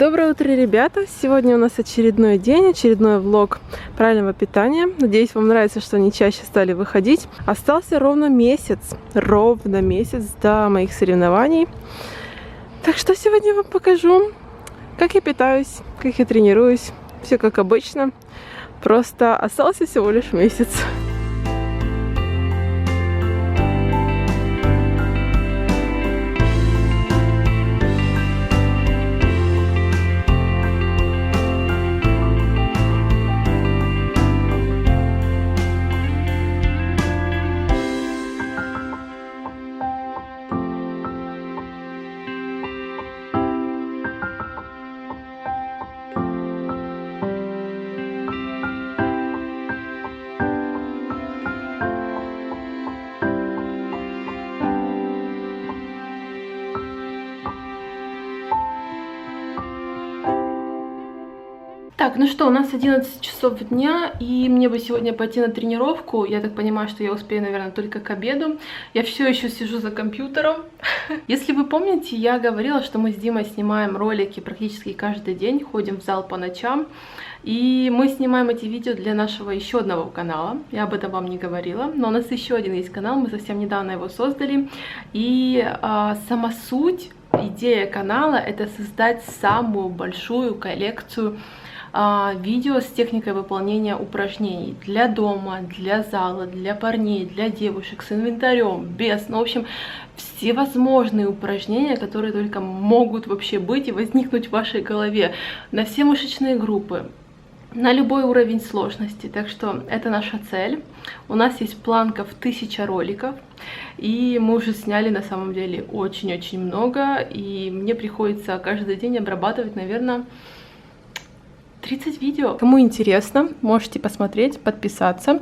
Доброе утро, ребята! Сегодня у нас очередной день, очередной влог правильного питания. Надеюсь, вам нравится, что они чаще стали выходить. Остался ровно месяц до моих соревнований. Так что сегодня я вам покажу, как я питаюсь, как я тренируюсь. Все как обычно, просто остался всего лишь месяц. Так, ну что, у нас 11 часов дня, и мне бы сегодня пойти на тренировку. Я так понимаю, что я успею, наверное, только к обеду. Я все еще сижу за компьютером. Если вы помните, я говорила, что мы с Димой снимаем ролики практически каждый день, ходим в зал по ночам. И мы снимаем эти видео для нашего еще одного канала. Я об этом вам не говорила, но у нас еще один есть канал, мы совсем недавно его создали. И сама суть, идея канала — это создать самую большую коллекцию видео с техникой выполнения упражнений для дома, для зала, для парней, для девушек, с инвентарем, без, ну, в общем, всевозможные упражнения, которые только могут вообще быть и возникнуть в вашей голове, на все мышечные группы, на любой уровень сложности. Так что это наша цель. У нас есть планка в 1000 роликов, и мы уже сняли на самом деле очень-очень много, и мне приходится каждый день обрабатывать, наверное, 30 видео. Кому интересно, можете посмотреть, подписаться.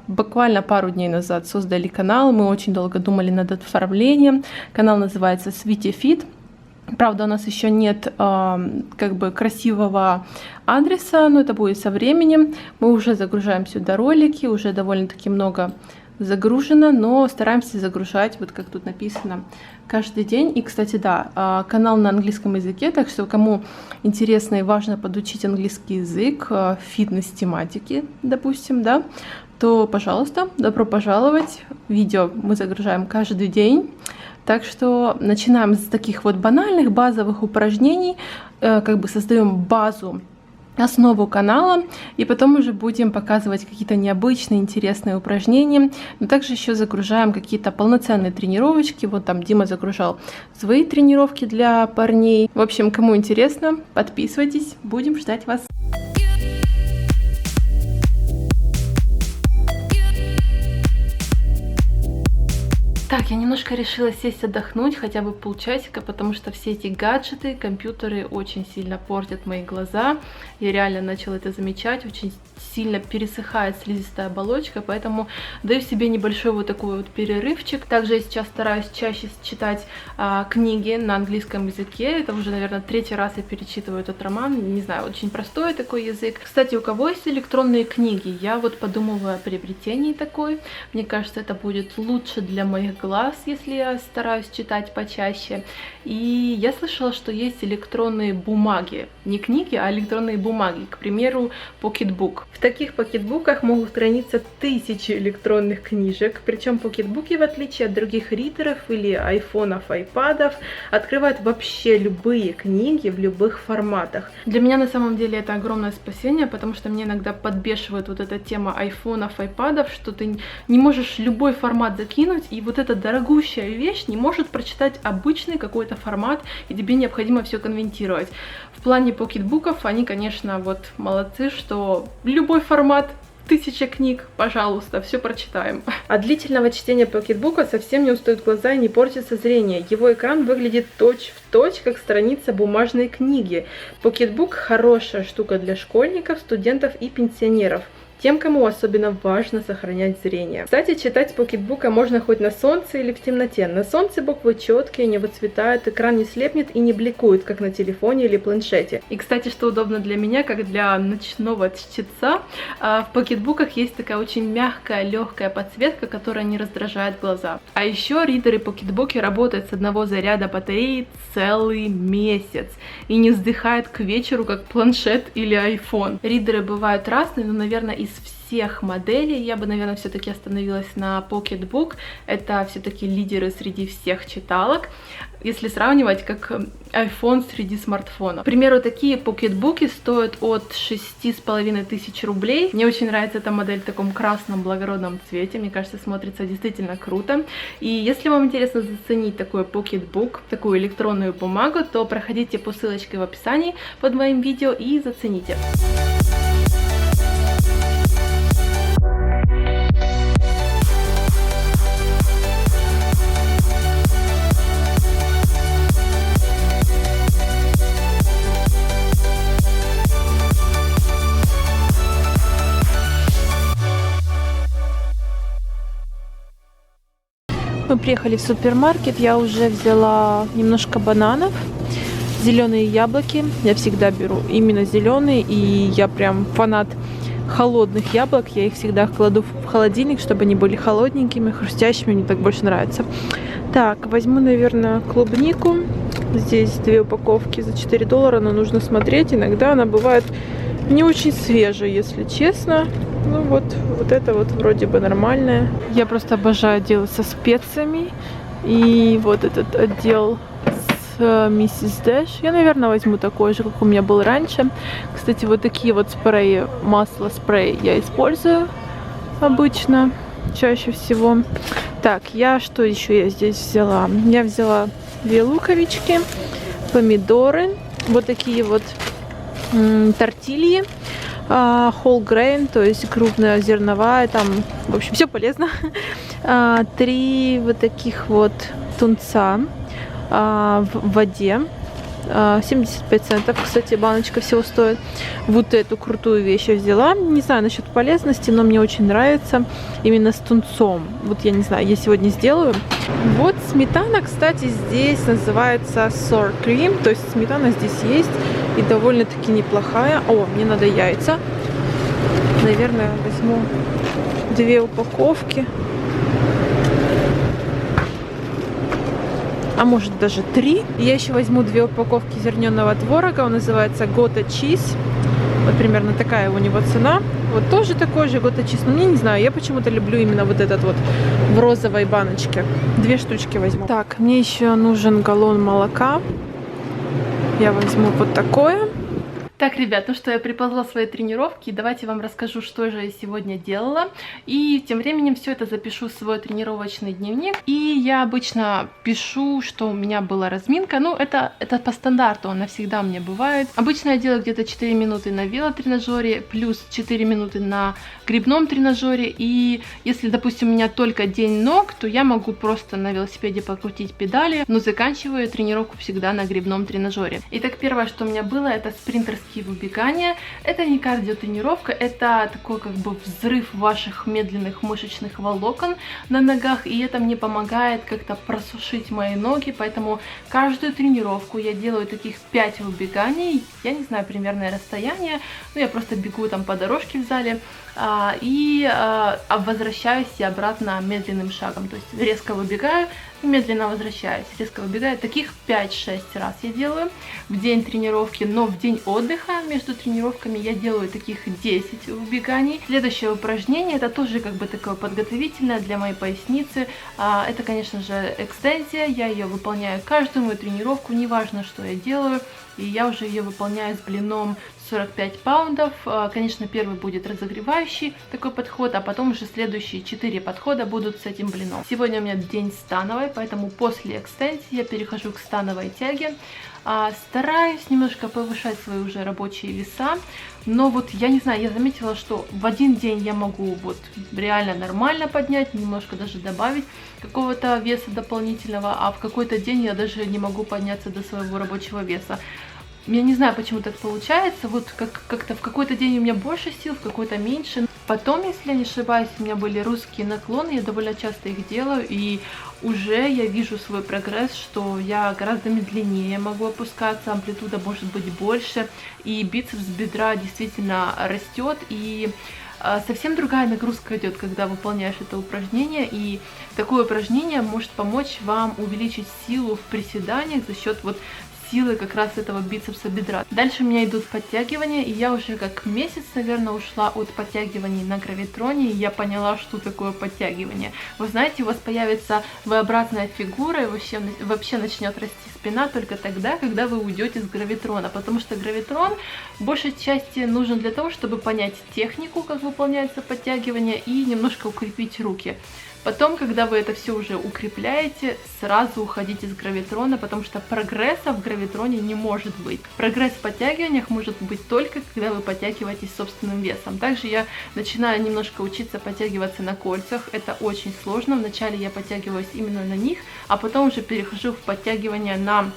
Буквально пару дней назад создали канал, мы очень долго думали над оформлением. Канал называется Sweetie Fit. Правда, у нас еще нет как бы красивого адреса, но это будет со временем. Мы уже загружаем сюда ролики, уже довольно-таки много загружено, но стараемся загружать, вот как тут написано, каждый день. И, кстати, да, канал на английском языке, так что кому интересно и важно подучить английский язык, фитнес-тематики, допустим, да, то, пожалуйста, добро пожаловать. Видео мы загружаем каждый день. Так что начинаем с таких вот банальных базовых упражнений, как бы создаем базу, основу канала, и потом уже будем показывать какие-то необычные, интересные упражнения, но также еще загружаем какие-то полноценные тренировочки. Вот там Дима загружал свои тренировки для парней. В общем, кому интересно, подписывайтесь, будем ждать вас. Так, я немножко решила сесть отдохнуть, хотя бы полчасика, потому что все эти гаджеты, компьютеры очень сильно портят мои глаза. Я реально начала это замечать, очень сильно пересыхает слизистая оболочка, поэтому даю себе небольшой вот такой вот перерывчик. Также я сейчас стараюсь чаще читать книги на английском языке. Это уже, наверное, 3-й раз я перечитываю этот роман. Не знаю, очень простой такой язык. Кстати, у кого есть электронные книги? Я вот подумываю о приобретении такой. Мне кажется, это будет лучше для моих глаз, если я стараюсь читать почаще. И я слышала, что есть электронные бумаги. Не книги, а электронные бумаги. К примеру, Pocketbook. В таких покетбуках могут храниться 1000 электронных книжек. Причем покетбуки, в отличие от других ридеров или айфонов, айпадов, открывают вообще любые книги в любых форматах. Для меня на самом деле это огромное спасение, потому что мне иногда подбешивает вот эта тема айфонов, айпадов, что ты не можешь любой формат закинуть, и вот эта дорогущая вещь не может прочитать обычный какой-то формат, и тебе необходимо все конвертировать. В плане покетбуков они, конечно, вот молодцы, что любой формат, 1000 книг, пожалуйста, все прочитаем. От длительного чтения покетбука совсем не устают глаза и не портится зрение. Его экран выглядит точь-в-точь, как страница бумажной книги. Покетбук — хорошая штука для школьников, студентов и пенсионеров. тем, кому особенно важно сохранять зрение. Кстати, читать с покетбука можно хоть на солнце или в темноте. На солнце буквы четкие, не выцветают, экран не слепнет и не бликует, как на телефоне или планшете. И, кстати, что удобно для меня, как для ночного чтеца, в покетбуках есть такая очень мягкая, легкая подсветка, которая не раздражает глаза. А еще ридеры покетбуки работают с одного заряда батареи целый месяц и не вздыхает к вечеру, как планшет или iPhone. Ридеры бывают разные, но, наверное, из всех моделей я бы, наверное, все-таки остановилась на Pocketbook. Это все-таки лидеры среди всех читалок, если сравнивать как iPhone среди смартфонов. К примеру, такие покетбуки стоят от 6500 рублей. Мне очень нравится эта модель в таком красном благородном цвете. Мне кажется, смотрится действительно круто. И если вам интересно заценить такой покетбук, такую электронную бумагу, то проходите по ссылочке в описании под моим видео и зацените. Мы приехали в супермаркет, я уже взяла немножко бананов, зеленые яблоки, я всегда беру именно зеленые, и я прям фанат холодных яблок, я их всегда кладу в холодильник, чтобы они были холодненькими, хрустящими, мне так больше нравится. Так, возьму, наверное, клубнику, здесь 2 упаковки за $4, но нужно смотреть, иногда она бывает не очень свежая, если честно. Ну вот это вот вроде бы нормальное. Я просто обожаю делать со специями. И вот этот отдел с Миссис Дэш. Я, наверное, возьму такой же, как у меня был раньше. Кстати, вот такие вот спреи, масло спрей я использую обычно, чаще всего. Так, что еще я здесь взяла? Я взяла 2 луковички, помидоры, вот такие вот тортильи. Whole grain, то есть крупная зерновая, там, в общем, все полезно. 3 вот таких вот тунца в воде. 75 центов, кстати, баночка всего стоит. Вот эту крутую вещь я взяла. Не знаю насчет полезности, но мне очень нравится именно с тунцом. Вот я не знаю, я сегодня сделаю. Вот сметана, кстати, здесь называется sour cream, то есть сметана здесь есть и довольно-таки неплохая. О, мне надо яйца. Наверное, возьму 2 упаковки. А может даже 3. Я еще возьму 2 упаковки зерненого творога. Он называется Gouda Cheese. Вот примерно такая у него цена. Вот тоже такой же Gouda Cheese. Но мне не знаю, я почему-то люблю именно вот этот вот в розовой баночке. 2 штучки возьму. Так, мне еще нужен галлон молока. Я возьму вот такое. Так, ребят, ну что, я приползла своей тренировки, давайте вам расскажу, что же я сегодня делала. И тем временем все это запишу в свой тренировочный дневник. И я обычно пишу, что у меня была разминка. Ну, это по стандарту, она всегда у меня бывает. Обычно я делаю где-то 4 минуты на велотренажере, плюс 4 минуты на грибном тренажере. И если, допустим, у меня только день ног, то я могу просто на велосипеде покрутить педали, но заканчиваю тренировку всегда на грибном тренажере. Итак, первое, что у меня было, это спринтерский выбегания. Это не кардиотренировка, это такой как бы взрыв ваших медленных мышечных волокон на ногах, и это мне помогает как-то просушить мои ноги, поэтому каждую тренировку я делаю таких 5 выбеганий, я не знаю примерное расстояние, но я просто бегу там по дорожке в зале и возвращаюсь и обратно медленным шагом, то есть резко выбегаю, медленно возвращаюсь, резко выбегаю. Таких 5-6 раз я делаю в день тренировки, но в день отдыха между тренировками я делаю таких 10 выбеганий. Следующее упражнение, это тоже как бы такое подготовительное для моей поясницы. Это, конечно же, экстензия, я ее выполняю каждую мою тренировку, неважно, что я делаю, и я уже ее выполняю с блином 45 паундов. Конечно, первый будет разогревающий такой подход, а потом уже следующие 4 подхода будут с этим блином. Сегодня у меня день становой, поэтому после экстензии я перехожу к становой тяге. Стараюсь немножко повышать свои уже рабочие веса, но вот я не знаю, я заметила, что в один день я могу вот реально нормально поднять, немножко даже добавить какого-то веса дополнительного, а в какой-то день я даже не могу подняться до своего рабочего веса. Я не знаю, почему так получается, вот как-то в какой-то день у меня больше сил, в какой-то меньше. Потом, если я не ошибаюсь, у меня были русские наклоны, я довольно часто их делаю, и уже я вижу свой прогресс, что я гораздо медленнее могу опускаться, амплитуда может быть больше, и бицепс бедра действительно растет, и совсем другая нагрузка идет, когда выполняешь это упражнение, и такое упражнение может помочь вам увеличить силу в приседаниях за счет вот силы как раз этого бицепса бедра. Дальше у меня идут подтягивания, и я уже как месяц, наверное, ушла от подтягиваний на гравитроне, и я поняла, что такое подтягивание. Вы знаете, у вас появится V-образная фигура, и вообще начнет расти спина только тогда, когда вы уйдете с гравитрона, потому что гравитрон в большей части нужен для того, чтобы понять технику, как выполняется подтягивание, и немножко укрепить руки. Потом, когда вы это все уже укрепляете, сразу уходите с гравитрона, потому что прогресса в гравитроне не может быть. Прогресс в подтягиваниях может быть только, когда вы подтягиваетесь собственным весом. Также я начинаю немножко учиться подтягиваться на кольцах. Это очень сложно. Вначале я подтягиваюсь именно на них, а потом уже перехожу в подтягивание на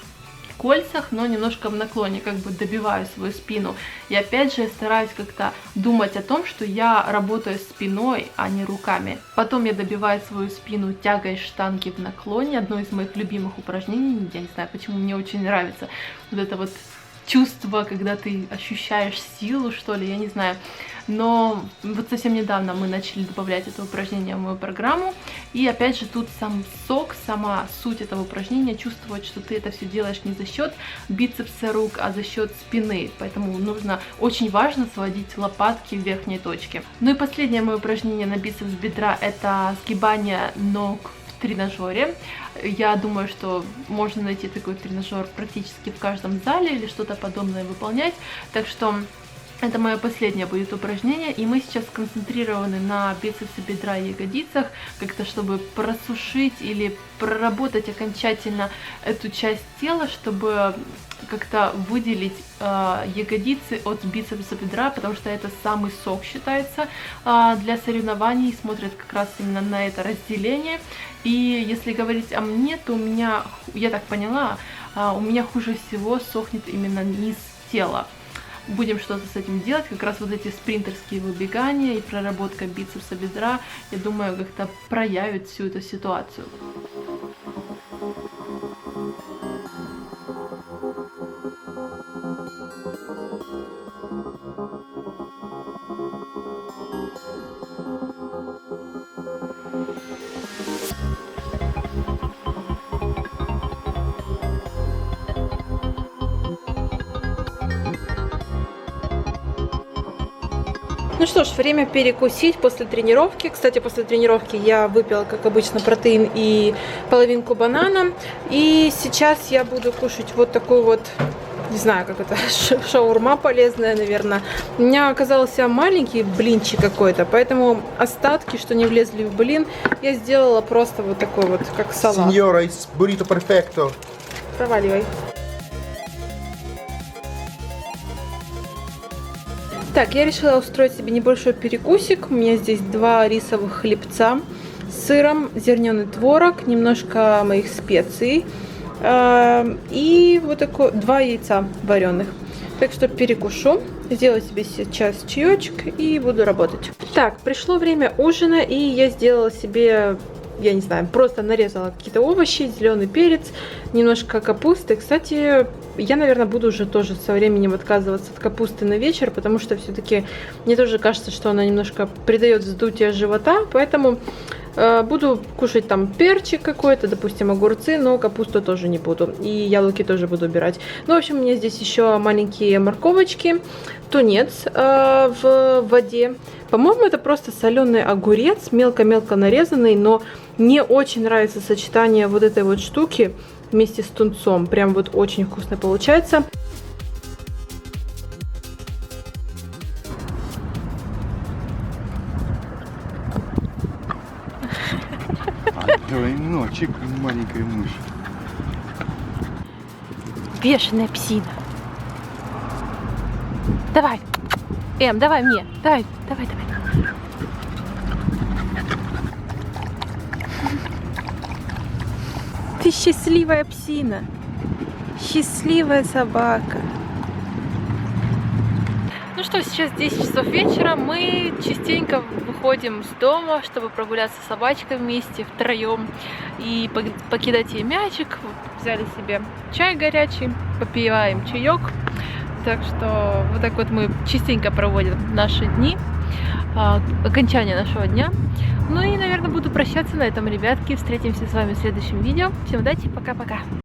кольцах, но немножко в наклоне, как бы добиваю свою спину. И опять же стараюсь как-то думать о том, что я работаю спиной, а не руками. Потом я добиваю свою спину тягой штанги в наклоне, одно из моих любимых упражнений. Я не знаю, почему мне очень нравится вот это вот чувство, когда ты ощущаешь силу, что ли, я не знаю. Но вот совсем недавно мы начали добавлять это упражнение в мою программу. И опять же тут сам сок, сама суть этого упражнения, чувствовать, что ты это все делаешь не за счет бицепса рук, а за счет спины. Поэтому нужно, очень важно сводить лопатки в верхней точке. Ну и последнее мое упражнение на бицепс бедра — это сгибание ног в тренажере. Я думаю, что можно найти такой тренажер практически в каждом зале или что-то подобное выполнять. Так что это мое последнее будет упражнение, и мы сейчас сконцентрированы на бицепсе бедра и ягодицах, как-то чтобы просушить или проработать окончательно эту часть тела, чтобы как-то выделить ягодицы от бицепса бедра, потому что это самый сок считается для соревнований, смотрят как раз именно на это разделение. И если говорить о мне, то у меня, я так поняла, у меня хуже всего сохнет именно низ тела. Будем что-то с этим делать, как раз вот эти спринтерские выбегания и проработка бицепса бедра, я думаю, как-то проявит всю эту ситуацию. Ну что ж, время перекусить после тренировки. Кстати, после тренировки я выпила, как обычно, протеин и половинку банана. И сейчас я буду кушать вот такой вот, не знаю, как это, шаурма полезная, наверное. У меня оказался маленький блинчик какой-то, поэтому остатки, что не влезли в блин, я сделала просто вот такой вот, как салат. Сеньора, it's burrito perfecto. Проваливай. Так, я решила устроить себе небольшой перекусик. У меня здесь 2 рисовых хлебца с сыром, зерненый творог, немножко моих специй и вот такое 2 яйца вареных. Так что перекушу, сделаю себе сейчас чаечек и буду работать. Так, пришло время ужина, и я сделала себе, я не знаю, просто нарезала какие-то овощи, зеленый перец, немножко капусты. Кстати, я, наверное, буду уже тоже со временем отказываться от капусты на вечер, потому что все-таки мне тоже кажется, что она немножко придает вздутие живота, поэтому буду кушать там перчик какой-то, допустим, огурцы, но капусту тоже не буду. И яблоки тоже буду убирать. Ну, в общем, у меня здесь еще маленькие морковочки, тунец в воде. По-моему, это просто соленый огурец, мелко-мелко нарезанный, но мне очень нравится сочетание вот этой вот штуки вместе с тунцом. Прям вот очень вкусно получается. Ночик, маленькая мышь. Бешеная псина. Давай. Давай мне. Давай. Ты счастливая псина. Счастливая собака. Ну что, сейчас 10 часов вечера, мы частенько выходим с дома, чтобы прогуляться с собачкой вместе, втроем, и покидать ей мячик. Вот, взяли себе чай горячий, попиваем чаек. Так что вот так вот мы частенько проводим наши дни, окончание нашего дня. Ну и, наверное, буду прощаться на этом, ребятки. Встретимся с вами в следующем видео. Всем удачи, пока-пока!